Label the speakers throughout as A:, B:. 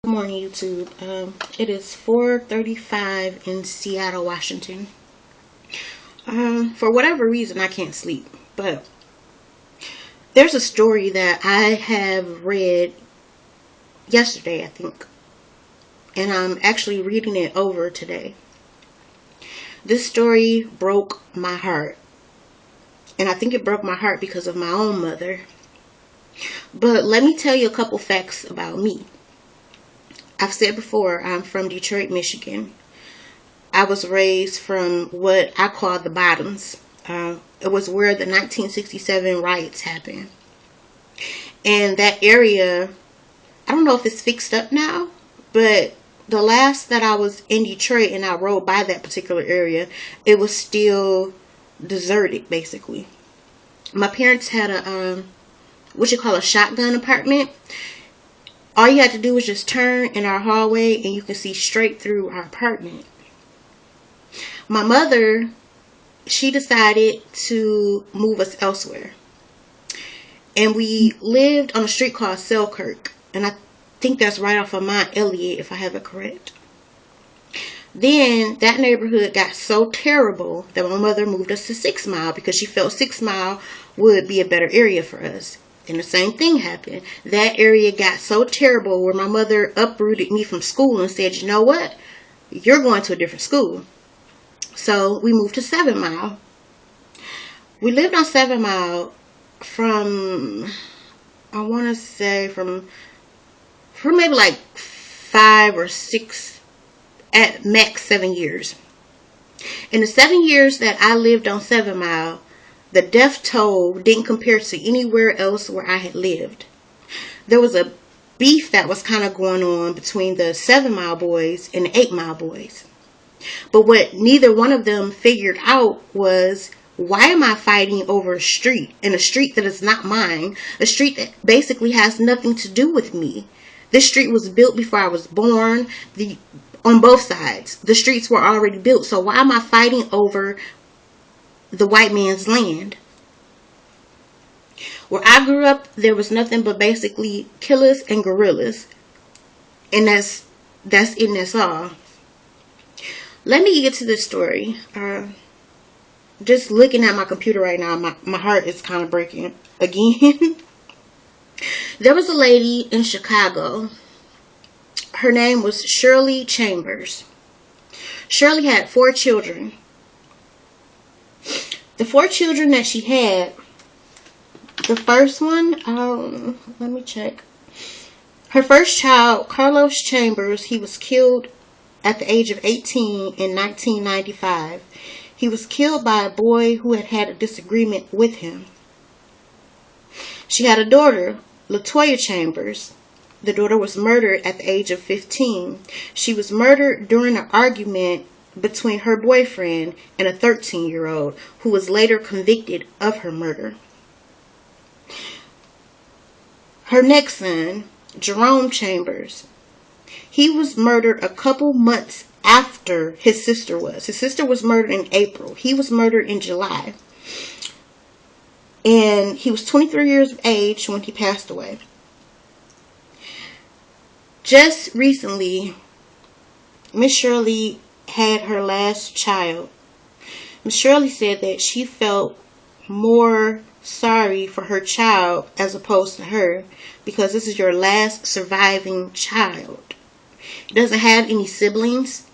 A: Morning, YouTube. It is 4:35 in Seattle, Washington. For whatever reason, I can't sleep, but there's a story that I have read yesterday, I think, and I'm actually reading it over today. This story broke my heart, and I think it broke my heart because of my own mother. But let me tell you a couple facts about me. I've said before, I'm from Detroit, Michigan. I was raised from what I call the bottoms. It was where the 1967 riots happened. And that area, I don't know if it's fixed up now, but the last that I was in Detroit and I rode by that particular area, it was still deserted, basically. My parents had a shotgun apartment. All you had to do was just turn in our hallway and you can see straight through our apartment. My mother, she decided to move us elsewhere. And we lived on a street called Selkirk. And I think that's right off of Mount Elliott, if I have it correct. Then that neighborhood got so terrible that my mother moved us to 6 Mile because she felt 6 Mile would be a better area for us. And the same thing happened. That area got so terrible where my mother uprooted me from school and said, you know what? You're going to a different school. So we moved to 7 Mile. We lived on 7 Mile from, I want to say, for maybe like 5 or 6, at max 7 years. In the 7 years that I lived on 7 Mile, the death toll didn't compare to anywhere else where I had lived. There was a beef that was kind of going on between the 7 Mile boys and the 8 Mile boys. But what neither one of them figured out was, why am I fighting over a street, in a street that is not mine, a street that basically has nothing to do with me? This street was built before I was born. On both sides, the streets were already built. So why am I fighting over the white man's land? Where I grew up, there was nothing but basically killers and guerrillas, and that's all. Let me get to this story. Just looking at my computer right now, my heart is kind of breaking again. There was a lady in Chicago. Her name was Shirley Chambers. Shirley had 4 children. The 4 children that she had, the first one, let me check. Her first child, Carlos Chambers, he was killed at the age of 18 in 1995. He was killed by a boy who had a disagreement with him. She had a daughter, Latoya Chambers. The daughter was murdered at the age of 15. She was murdered during an argument between her boyfriend and a 13-year-old who was later convicted of her murder. Her next son, Jerome Chambers, he was murdered a couple months after his sister was. His sister was murdered in April. He was murdered in July. And he was 23 years of age when he passed away. Just recently, Miss Shirley had her last child. Miss Shirley said that she felt more sorry for her child as opposed to her, because this is your last surviving child. It doesn't have any siblings.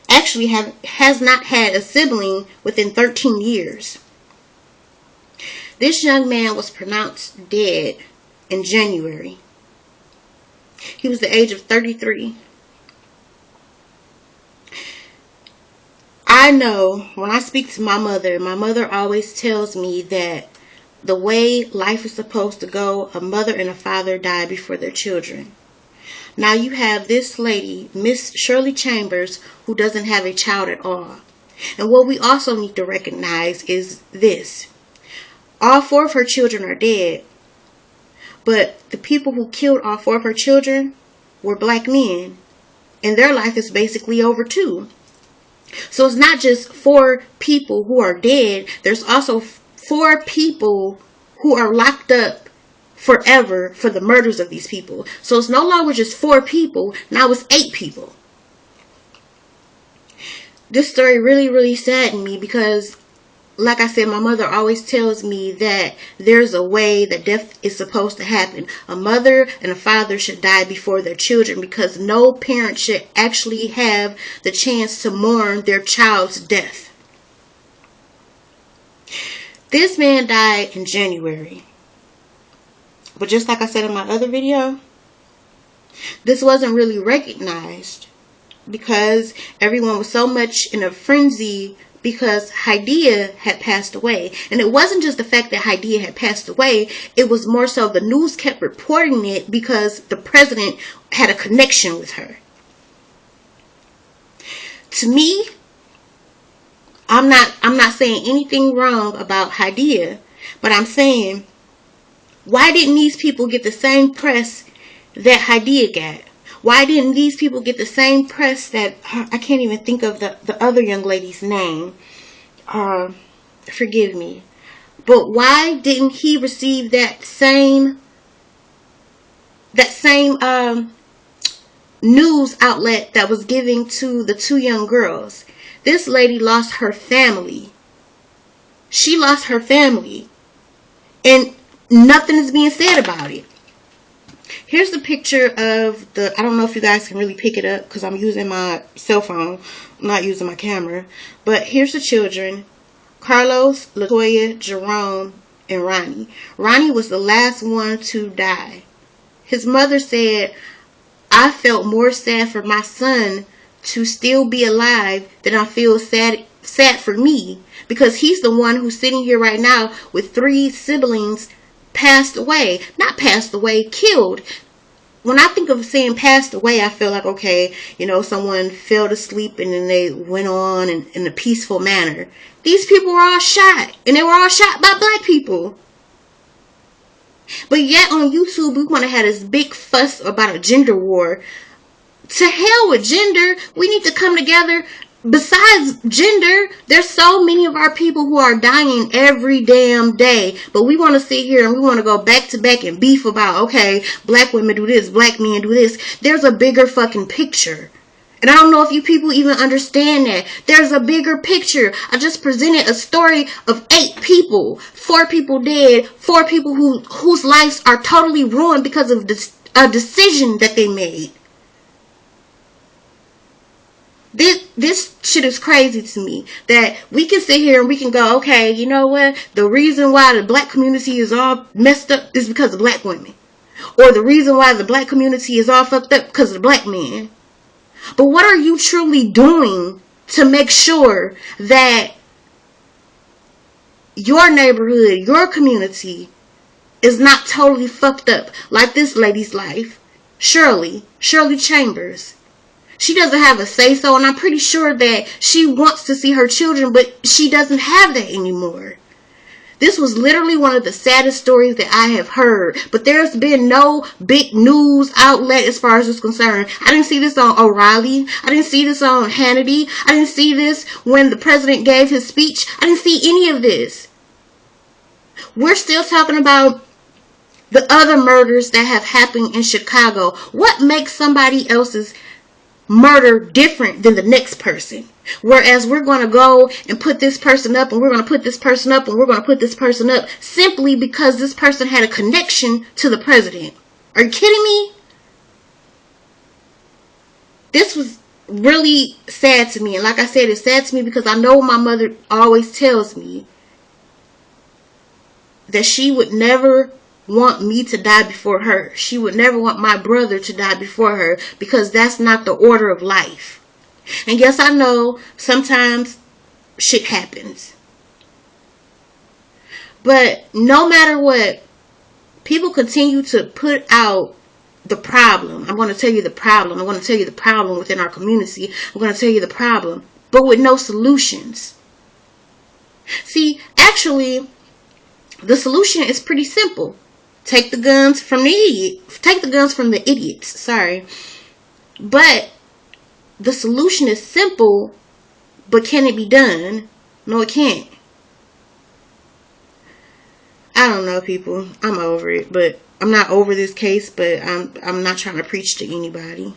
A: Actually has not had a sibling within 13 years. This young man was pronounced dead in January. He was the age of 33. I know when I speak to my mother always tells me that the way life is supposed to go, a mother and a father die before their children. Now you have this lady, Miss Shirley Chambers, who doesn't have a child at all. And what we also need to recognize is this. All 4 of her children are dead. But the people who killed all 4 of her children were black men. And their life is basically over too. So it's not just 4 people who are dead. There's also 4 people who are locked up forever for the murders of these people. So it's no longer just 4 people. Now it's 8 people. This story really, really saddened me because, like I said, my mother always tells me that there's a way that death is supposed to happen. A mother and a father should die before their children because no parent should actually have the chance to mourn their child's death. This man died in January. But just like I said in my other video, this wasn't really recognized because everyone was so much in a frenzy because Hadiya had passed away. And it wasn't just the fact that Hadiya had passed away, it was more so the news kept reporting it because the president had a connection with her. To me, I'm not saying anything wrong about Hadiya, but I'm saying, why didn't these people get the same press that Hadiya got? Why didn't these people get the same press that, I can't even think of the other young lady's name. Forgive me. But why didn't he receive that same news outlet that was giving to the 2 young girls? This lady lost her family. She lost her family. And nothing is being said about it. Here's the picture of I don't know if you guys can really pick it up because I'm using my cell phone. I'm not using my camera. But here's the children. Carlos, Latoya, Jerome, and Ronnie. Ronnie was the last one to die. His mother said, I felt more sad for my son to still be alive than I feel sad for me. Because he's the one who's sitting here right now with 3 siblings passed away. Not passed away, killed. When I think of saying passed away, I feel like, okay, someone fell asleep and then they went on in a peaceful manner. These people were all shot, and they were all shot by black people. But yet on YouTube, we want to have this big fuss about a gender war. To hell with gender. We need to come together. Besides gender, there's so many of our people who are dying every damn day. But we want to sit here and we want to go back to back and beef about, okay, black women do this, black men do this. There's a bigger fucking picture. And I don't know if you people even understand that. There's a bigger picture. I just presented a story of 8 people. 4 people dead. 4 people whose lives are totally ruined because of a decision that they made. This shit is crazy to me. That we can sit here and we can go, okay, you know what? The reason why the black community is all messed up is because of black women. Or the reason why the black community is all fucked up because of the black men. But what are you truly doing to make sure that your neighborhood, your community is not totally fucked up like this lady's life? Shirley Chambers. She doesn't have a say-so, and I'm pretty sure that she wants to see her children, but she doesn't have that anymore. This was literally one of the saddest stories that I have heard, but there's been no big news outlet as far as it's concerned. I didn't see this on O'Reilly. I didn't see this on Hannity. I didn't see this when the president gave his speech. I didn't see any of this. We're still talking about the other murders that have happened in Chicago. What makes somebody else's murder different than the next person? Whereas we're going to go and put this person up, and we're going to put this person up, and we're going to put this person up simply because this person had a connection to the president. Are you kidding me? This was really sad to me. And like I said, it's sad to me because I know my mother always tells me that she would never want me to die before her. She would never want my brother to die before her because that's not the order of life. And yes, I know sometimes shit happens. But no matter what, people continue to put out the problem. I'm going to tell you the problem. I'm going to tell you the problem within our community. I'm going to tell you the problem, but with no solutions. See, actually, the solution is pretty simple. Take the guns from the idiots. Sorry. But the solution is simple, but can it be done? No, it can't. I don't know, people. I'm over it, but I'm not over this case. But I'm not trying to preach to anybody.